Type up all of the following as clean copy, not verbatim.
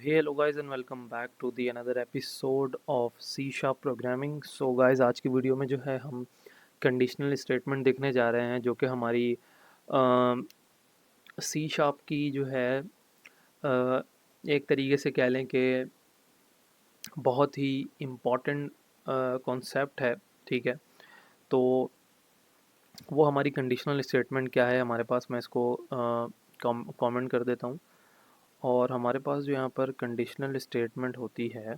hello guys and welcome back to the another episode of C Sharp Programming। So guys आज की video में जो है हम कंडीशनल स्टेटमेंट देखने जा रहे हैं जो कि हमारी सी शार्प की जो है एक तरीके से कह लें कि बहुत ही इम्पॉर्टेंट कॉन्सेप्ट है। ठीक है, तो वो हमारी कंडीशनल स्टेटमेंट क्या है हमारे पास, मैं इसको कमेंट कर देता हूँ। और हमारे पास जो यहाँ पर कंडीशनल स्टेटमेंट होती है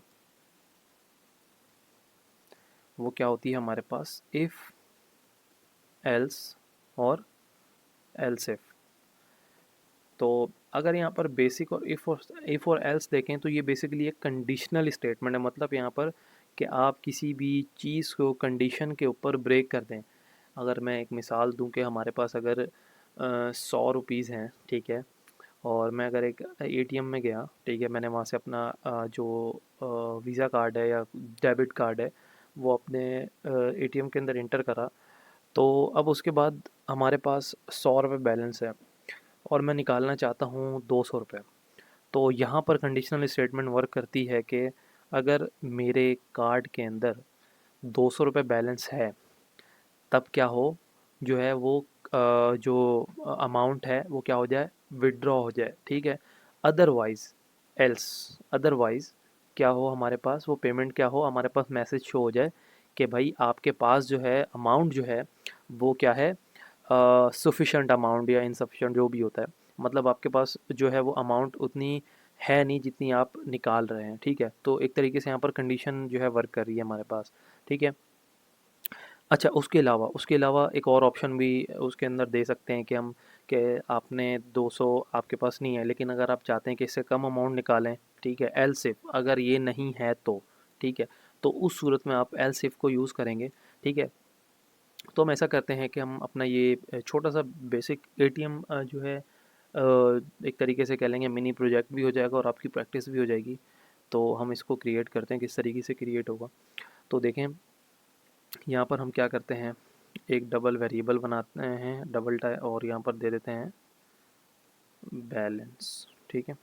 वो क्या होती है हमारे पास, इफ़, एल्स और एल्स इफ। तो अगर यहाँ पर बेसिक और इफ़ और एल्स देखें तो ये बेसिकली एक कंडीशनल स्टेटमेंट है। मतलब यहाँ पर कि आप किसी भी चीज़ को कंडीशन के ऊपर ब्रेक कर दें। अगर मैं एक मिसाल दूं कि हमारे पास अगर 100 रुपीज़ हैं, ठीक है, और मैं अगर एक एटीएम में गया, ठीक है, मैंने वहाँ से अपना जो वीज़ा कार्ड है या डेबिट कार्ड है वो अपने एटीएम के अंदर इंटर करा। तो अब उसके बाद हमारे पास 100 रुपये बैलेंस है और मैं निकालना चाहता हूँ 200 रुपये। तो यहाँ पर कंडीशनल स्टेटमेंट वर्क करती है कि अगर मेरे कार्ड के अंदर 200 रुपये बैलेंस है तब क्या हो, जो है वो जो अमाउंट है वो क्या हो जाए, विड्रॉ हो जाए। ठीक है, अदरवाइज़ एल्स, अदरवाइज़ क्या हो, हमारे पास वो पेमेंट क्या हो, हमारे पास मैसेज शो हो जाए कि भाई आपके पास जो है अमाउंट जो है वो क्या है, सफिशेंट अमाउंट या इनसफिशेंट जो भी होता है। मतलब आपके पास जो है वो अमाउंट उतनी है नहीं जितनी आप निकाल रहे हैं। ठीक है, तो एक तरीके से यहाँ पर कंडीशन जो है वर्क कर रही है हमारे पास। ठीक है, अच्छा, उसके अलावा एक और ऑप्शन भी उसके अंदर दे सकते हैं कि हम कि आपने 200 आपके पास नहीं है, लेकिन अगर आप चाहते हैं कि इससे कम अमाउंट निकालें, ठीक है, एल सिफ अगर ये नहीं है तो, ठीक है, तो उस सूरत में आप एल सिफ को यूज़ करेंगे। ठीक है, तो हम ऐसा करते हैं कि हम अपना ये छोटा सा बेसिक एटीएम जो है एक तरीके से कह लेंगे मिनी प्रोजेक्ट भी हो जाएगा और आपकी प्रैक्टिस भी हो जाएगी। तो हम इसको क्रिएट करते हैं, किस तरीके से क्रिएट होगा तो देखें। यहाँ पर हम क्या करते हैं, एक डबल वेरिएबल बनाते हैं, डबल टाई, और यहाँ पर दे देते हैं बैलेंस। ठीक है,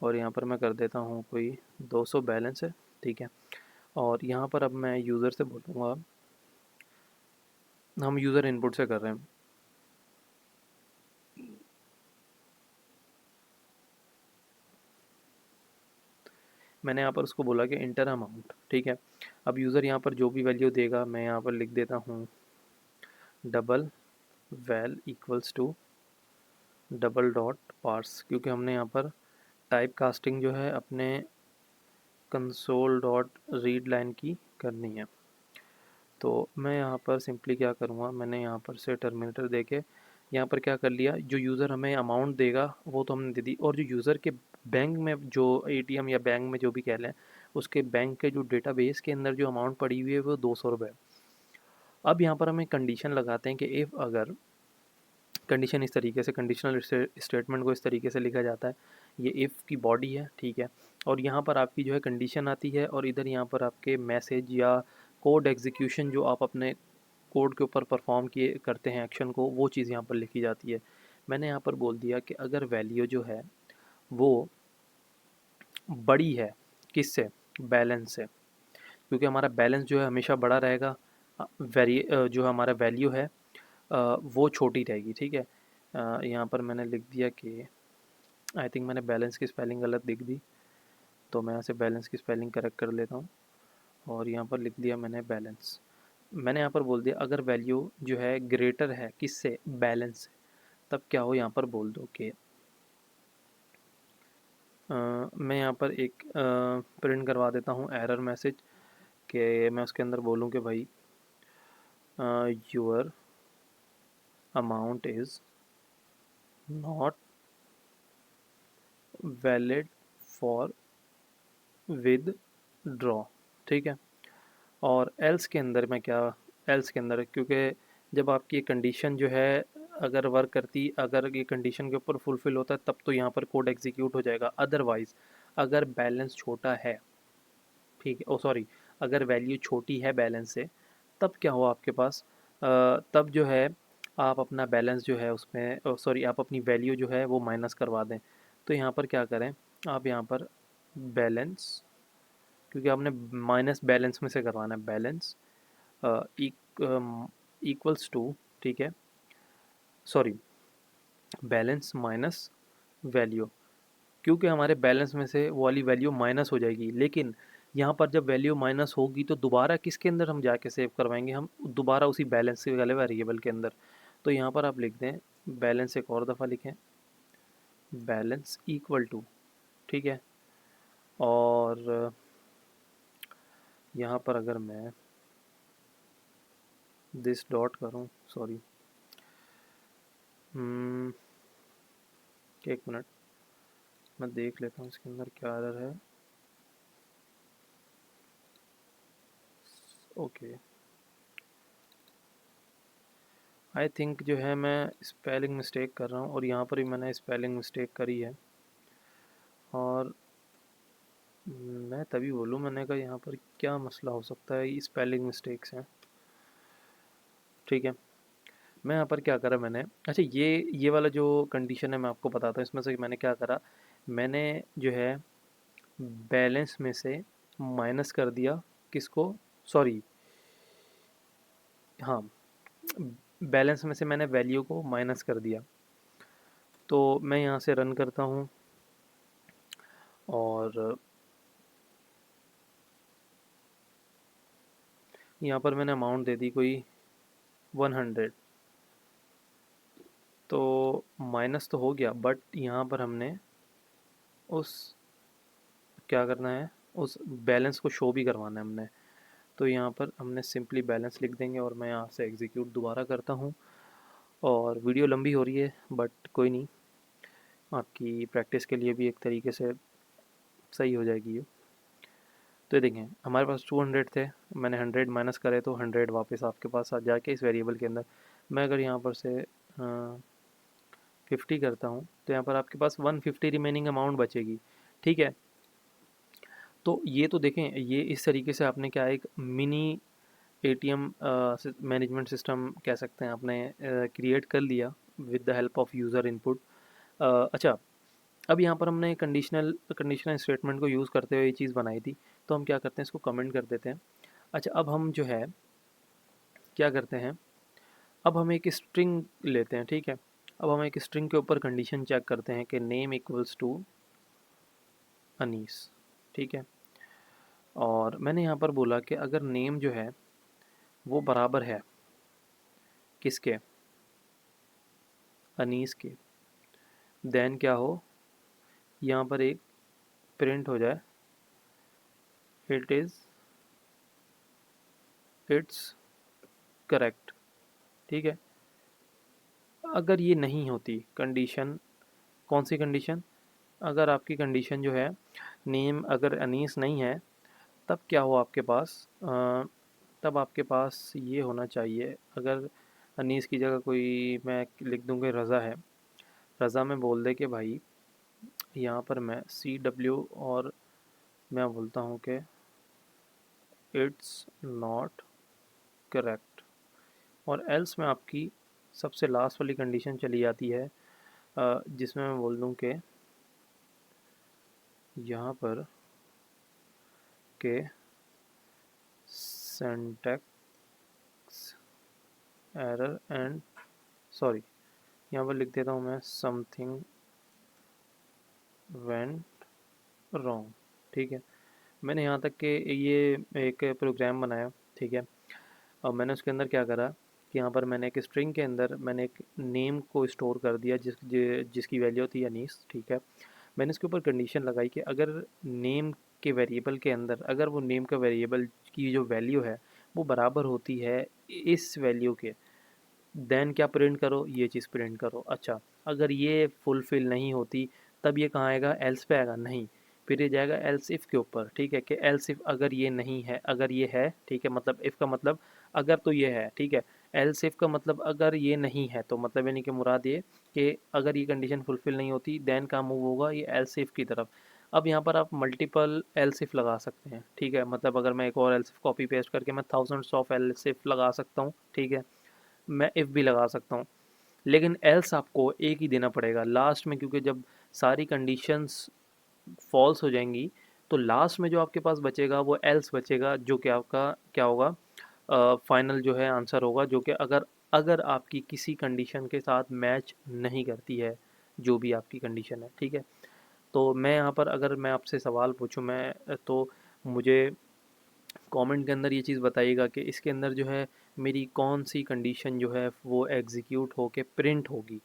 और यहाँ पर मैं कर देता हूँ कोई 200 बैलेंस है। ठीक है, और यहाँ पर अब मैं यूज़र से बोलूँगा, हम यूज़र इनपुट से कर रहे हैं। मैंने यहाँ पर उसको बोला कि इंटर अमाउंट। ठीक है, अब यूज़र यहाँ पर जो भी वैल्यू देगा मैं यहाँ पर लिख देता हूँ double well equals to double dot parse, क्योंकि हमने यहाँ पर टाइप कास्टिंग जो है अपने कंसोल डॉट रीड लाइन की करनी है। तो मैं यहाँ पर सिंपली क्या करूँगा, मैंने यहाँ पर से टर्मिनेटर दे के यहाँ पर क्या कर लिया, जो यूज़र हमें अमाउंट देगा वो तो हमने दे दी, और जो यूज़र के बैंक में जो एटीएम या बैंक में जो भी कह लें उसके बैंक के जो डेटाबेस के अंदर जो अमाउंट पड़ी हुई है वो 200 रुपये। अब यहाँ पर हम एक कंडीशन लगाते हैं कि इफ़, अगर कंडीशन इस तरीके से, कंडीशनल स्टेटमेंट को इस तरीके से लिखा जाता है, ये इफ़ की बॉडी है। ठीक है, और यहाँ पर आपकी जो है कंडीशन आती है और इधर यहाँ पर आपके मैसेज या कोड एग्जीक्यूशन जो आप अपने कोड के ऊपर परफॉर्म किए करते हैं एक्शन को, वो चीज़ यहाँ पर लिखी जाती है। मैंने यहाँ पर बोल दिया कि अगर वैल्यू जो है वो बड़ी है, किससे, बैलेंस से, क्योंकि हमारा बैलेंस जो है हमेशा बड़ा रहेगा, जो हमारा वैल्यू है वो छोटी रहेगी। ठीक है, यहाँ पर मैंने लिख दिया कि आई थिंक मैंने बैलेंस की स्पेलिंग गलत लिख दी, तो मैं यहाँ से बैलेंस की स्पेलिंग करेक्ट कर लेता हूँ और यहाँ पर लिख दिया मैंने बैलेंस। मैंने यहाँ पर बोल दिया अगर वैल्यू जो है ग्रेटर है किससे, बैलेंस से, तब क्या हो, यहाँ पर बोल दो कि मैं यहाँ पर एक प्रिंट करवा देता हूँ एरर मैसेज, कि मैं उसके अंदर बोलूँ कि भाई your amount is not valid for withdraw. ठीक है, और एल्स के अंदर मैं क्या, एल्स के अंदर क्योंकि जब आपकी कंडीशन जो है अगर वर्क करती, अगर ये कंडीशन के ऊपर फुलफ़िल होता है तब तो यहाँ पर कोड एग्जीक्यूट हो जाएगा। अदरवाइज़ अगर बैलेंस छोटा है, ठीक है, ओ सॉरी, अगर वैल्यू छोटी है बैलेंस से, तब क्या हो आपके पास, तब जो है आप अपना बैलेंस जो है उसमें, सॉरी, आप अपनी वैल्यू जो है वो माइनस करवा दें। तो यहाँ पर क्या करें, आप यहाँ पर बैलेंस, क्योंकि आपने माइनस बैलेंस में से करवाना है, बैलेंस इक्वल्स टू, ठीक है, सॉरी, बैलेंस माइनस वैल्यू, क्योंकि हमारे बैलेंस में से वो वाली वैल्यू माइनस हो जाएगी। लेकिन यहाँ पर जब वैल्यू माइनस होगी तो दोबारा किसके अंदर हम जाके सेव करवाएंगे, हम दोबारा उसी बैलेंस वाले वेरिएबल के अंदर। तो यहाँ पर आप लिख दें बैलेंस, एक और दफ़ा लिखें बैलेंस इक्वल टू, ठीक है, और यहाँ पर अगर मैं दिस डॉट करूँ, सॉरी, एक मिनट मैं देख लेता हूँ इसके अंदर क्या एरर है। ओके, आई थिंक जो है मैं स्पेलिंग मिस्टेक कर रहा हूँ, और यहाँ पर भी मैंने स्पेलिंग मिस्टेक करी है, और मैं तभी बोलूँ, मैंने कहा यहाँ पर क्या मसला हो सकता है, ये स्पेलिंग मिस्टेक्स हैं, ठीक है। मैं यहाँ पर क्या करा मैंने, अच्छा ये वाला जो कंडीशन है मैं आपको बताता हूँ, इसमें से मैंने क्या करा, मैंने जो है बैलेंस में से माइनस कर दिया, किसको, सॉरी, हाँ, बैलेंस में से मैंने वैल्यू को माइनस कर दिया। तो मैं यहाँ से रन करता हूँ, और यहाँ पर मैंने अमाउंट दे दी कोई 100, तो माइनस तो हो गया, बट यहाँ पर हमने उस क्या करना है, उस बैलेंस को शो भी करवाना है हमने। तो यहाँ पर हमने सिंपली बैलेंस लिख देंगे, और मैं यहाँ से एग्जीक्यूट दोबारा करता हूँ। और वीडियो लंबी हो रही है, बट कोई नहीं, आपकी प्रैक्टिस के लिए भी एक तरीके से सही हो जाएगी ये। तो ये देखें हमारे पास 200 थे, मैंने 100 माइनस करे तो 100 वापस आपके पास आ जाके इस वेरिएबल के अंदर। मैं अगर यहाँ पर से 50 करता हूँ तो यहाँ पर आपके पास 150 रिमेनिंग अमाउंट बचेगी, ठीक है। तो ये तो देखें, ये इस तरीके से आपने क्या एक मिनी एटीएम मैनेजमेंट सिस्टम कह सकते हैं आपने क्रिएट कर लिया with the help of user input. अच्छा, अब यहाँ पर हमने कंडीशनल स्टेटमेंट को यूज़ करते हुए ये चीज़ बनाई थी, तो हम क्या करते हैं, इसको कमेंट कर देते हैं। अच्छा, अब हम जो है क्या करते हैं, अब हम एक स्ट्रिंग लेते हैं, ठीक है। अब हम एक स्ट्रिंग के ऊपर कंडीशन चेक करते हैं कि नेम इक्वल्स टू अनीस, ठीक है। और मैंने यहाँ पर बोला कि अगर नेम जो है वो बराबर है किसके, अनीस के, देन क्या हो, यहाँ पर एक प्रिंट हो जाए इट्स करेक्ट, ठीक है। अगर ये नहीं होती कंडीशन, कौन सी कंडीशन, अगर आपकी कंडीशन जो है नेम अगर अनीस नहीं है, तब क्या हो आपके पास, तब आपके पास ये होना चाहिए, अगर अनीस की जगह कोई मैं लिख दूँगा रज़ा है, रज़ा में बोल दे कि भाई यहाँ पर मैं CW, और मैं बोलता हूँ कि इट्स नॉट करेक्ट, और एल्स में आपकी सबसे लास्ट वाली कंडीशन चली जाती है, जिसमें मैं बोल दूँ कि यहाँ पर के सिंटैक्स एरर एंड, सॉरी, यहाँ पर लिख देता हूँ मैं समथिंग वेंट रॉन्ग, ठीक है। मैंने यहाँ तक कि ये एक प्रोग्राम बनाया, ठीक है। और मैंने उसके अंदर क्या करा कि यहाँ पर मैंने एक स्ट्रिंग के अंदर मैंने एक नेम को स्टोर कर दिया जिसकी वैल्यू थी अनीस, ठीक है। मैंने इसके ऊपर कंडीशन लगाई कि अगर नेम के वेरिएबल के अंदर, अगर वो नेम का वेरिएबल की जो वैल्यू है वो बराबर होती है इस वैल्यू के, देन क्या प्रिंट करो, ये चीज़ प्रिंट करो। अच्छा, अगर ये फुलफ़िल नहीं होती तब ये कहाँ आएगा, एल्स पे आएगा, नहीं, फिर ये जाएगा एल्स इफ़ के ऊपर, ठीक है, कि एल्स इफ़ अगर ये नहीं है, अगर ये है, ठीक है, मतलब इफ़ का मतलब अगर, तो ये है, ठीक है। एल्स इफ़ का मतलब अगर ये नहीं है, तो मतलब यानी कि मुराद ये कि अगर ये कंडीशन फुलफ़िल नहीं होती देन कहाँ मूव होगा, ये एल्स इफ़ की तरफ। अब यहाँ पर आप मल्टीपल एल्स इफ़ लगा सकते हैं, ठीक है, मतलब अगर मैं एक और एल्स इफ़ कॉपी पेस्ट करके मैं थाउजेंड्स ऑफ एल्स इफ़ लगा सकता हूँ, ठीक है, मैं इफ़ भी लगा सकता हूँ, लेकिन एल्स आपको एक ही देना पड़ेगा लास्ट में, क्योंकि जब सारी कंडीशंस फॉल्स हो जाएंगी तो लास्ट में जो आपके पास बचेगा वो एल्स बचेगा, जो कि आपका क्या होगा, फाइनल जो है आंसर होगा, जो कि अगर अगर आपकी किसी कंडीशन के साथ मैच नहीं करती है, जो भी आपकी कंडीशन है, ठीक है। तो मैं यहाँ पर अगर मैं आपसे सवाल पूछूं, मैं तो मुझे कमेंट के अंदर ये चीज़ बताइएगा कि इसके अंदर जो है मेरी कौन सी कंडीशन जो है वो एग्जीक्यूट होके प्रिंट होगी।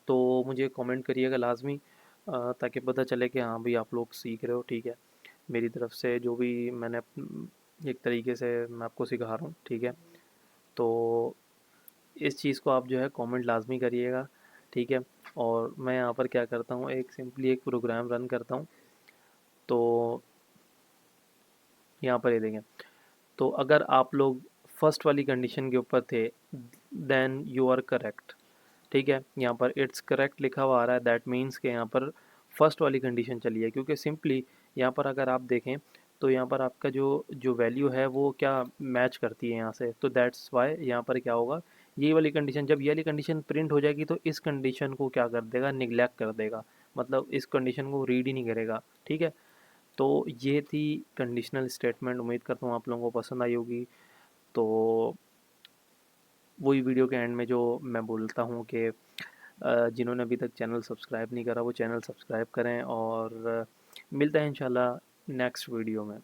तो मुझे कमेंट करिएगा लाजमी, ताकि पता चले कि हाँ भाई आप लोग सीख रहे हो, ठीक है। मेरी तरफ से जो भी मैंने एक तरीके से मैं आपको सिखा रहा हूँ, ठीक है। तो इस चीज़ को आप जो है कमेंट लाजमी करिएगा, ठीक है। और मैं यहाँ पर क्या करता हूँ, एक सिंपली एक प्रोग्राम रन करता हूँ। तो यहाँ पर ये देखें, तो अगर आप लोग फर्स्ट वाली कंडीशन के ऊपर थे, देन यू आर करेक्ट, ठीक है। यहाँ पर इट्स करेक्ट लिखा हुआ आ रहा है, दैट मीन्स कि यहाँ पर फर्स्ट वाली कंडीशन चली है, क्योंकि सिंपली यहाँ पर अगर आप देखें तो यहाँ पर आपका जो जो वैल्यू है वो क्या मैच करती है यहाँ से, तो दैट्स वाई यहाँ पर क्या होगा, ये वाली कंडीशन, जब ये वाली कंडीशन प्रिंट हो जाएगी तो इस कंडीशन को क्या कर देगा, निगलेक्ट कर देगा, मतलब इस कंडीशन को रीड ही नहीं करेगा, ठीक है। तो ये थी कंडीशनल स्टेटमेंट, उम्मीद करता हूँ आप लोगों को पसंद आई होगी। तो वही वीडियो के एंड में जो मैं बोलता हूँ कि जिन्होंने अभी तक चैनल सब्सक्राइब नहीं करा वो चैनल सब्सक्राइब करें, और मिलता है इंशाल्लाह नेक्स्ट वीडियो में।